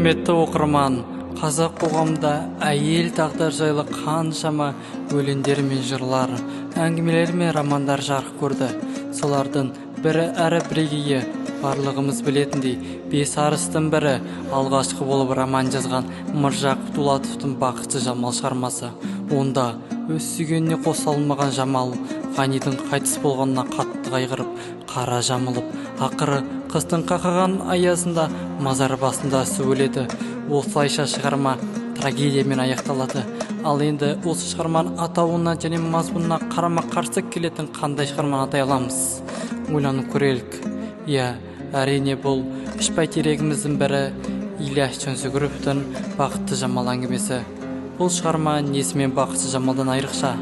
Құрметті оқырман, қазақ қоғамында әйел тағдыр жайлы қаншама өлеңдер мен жырлар, әңгімелер мен романдар жарық көрді. Солардың бірі әрі бірегейі, барлығымыз білетіндей, бес арыстың бірі алғашқы болып роман жазған Міржақып Дулатовтың Бақытты Жамал шығармасы. Онда өз сүйгеніне қоса алмаған Жамал Ғанидың қайтыс болғанына қатты қайғырып, қара жамылып, ақыры қыстың қақаған аязында мазар басында өледі. Осылайша шығарма трагедиямен аяқталады. Ал енді осы шығарманың атауына және мазмұнына қарама-қарсы келетін қандай шығарманы атай аламыз? Ойланып көрелік. Әрине бұл үш бәйтерегіміздің бірі Ілияс Жансүгіровтің Бақытты Жамал әңгімесі. Бұл шығарма несімен Бақытты Жамалдан айрықша?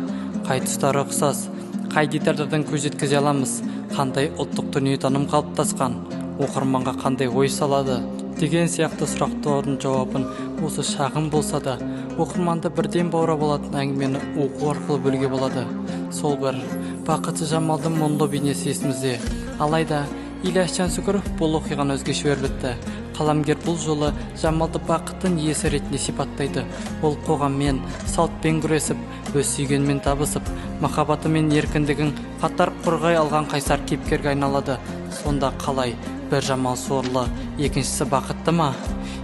Қай тұстары ұқсас? Қай детальдардан көз жеткізе аламыз? Қандай ұлттық дүниетаным қалыптасқан? Оқырманға қандай ой салады? Деген сияқты сұрақтардың жауабын осы шағын болса да, оқырманды бірден баурап алатын әңгімені оқу арқылы білуге болады. Сол бір Бақытты Жамалдың мұңлы бейнесі есімізде. Алайда Ілияс Жансүгіров бұл оқиғаны өзгеше өрбітті. Қаламгер бұл жолы Жамалды бақыттың иесі ретінде сипаттайды. Ол қоғаммен, салтпен күресіп, өз сүйгенмен табысып, махаббаты мен еркіндігін қатар қорғай алған қайсар кейіпкерге айналады. Сонда қалай? Бір Жамал сорлы, екіншісі бақытты ма?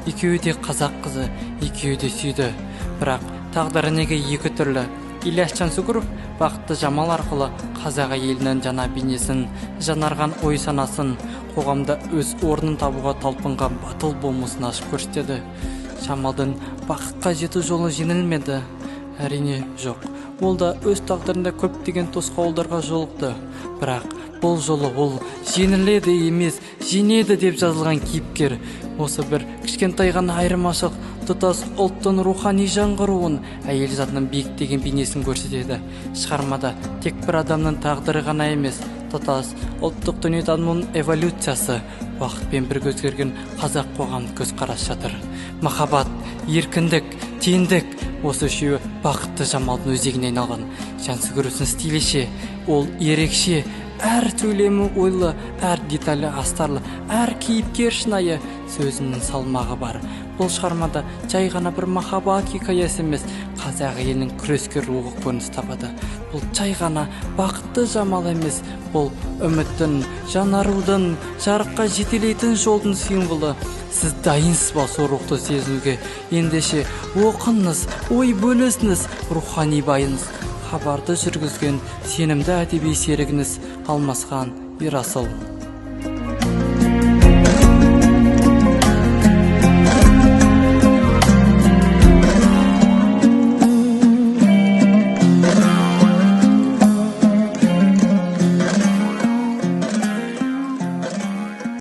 Екеуі де қазақ қызы, екеуі де сүйді. Бірақ тағдыры неге екі түрлі? Ілияс Жансүгіров Бақытты Жамал арқылы қазақ елінің жана бейнесін, жанарған ой санасын, қоғамда өз орнын табуға талпынған батыл болмысын ашып көрсетеді. Жамалдың бақытқа жету жолы жеңілмеді? Әрине жоқ. Ол да өз тағдырында көптеген тосқауылдарға жолықты. Бірақ бұл жолы ол жеңіледі емес, жеңеді деп жазылған кейіпкер. Осы бір кішкентай ғана айырмашылық тұтас ұлттың рухани жаңғыруын, әйел затының биіктеген бейнесін көрсетеді. Шығармада тек бір адамның тағдыры ғана емес, тұтас ұлттық дүниетанымның эволюциясы, уақытпен бірге өзгерген қазақ қоғамы көзқарас жатыр. Махаббат, еркіндік, теңдік, осы үшеуі Бақытты Жамалдың өзегіне айналған. Жансүгіровтің стилі ол ерекше, әр сөйлемі ойлы, әр деталі астарлы, әр кейіпкер шынайы, сөзінің салмағы бар. Бұл шығармада жай ғана бір махаббат хикаясы емес, қазақ елінің күрескер рухы көрініс табады. Бұл жай ғана Бақытты Жамал емес, бұл үміттің, жанарудың, жарыққа жетелейтін жолдың символы. Сіз дайынсыз ба сол рухты сезінуге? Ендеше оқыңыз, ой бөлісіңіз, рухани байыңыз. Хабарды жүргізген сенімді әдеби серігіңіз Алмасхан Ерасыл.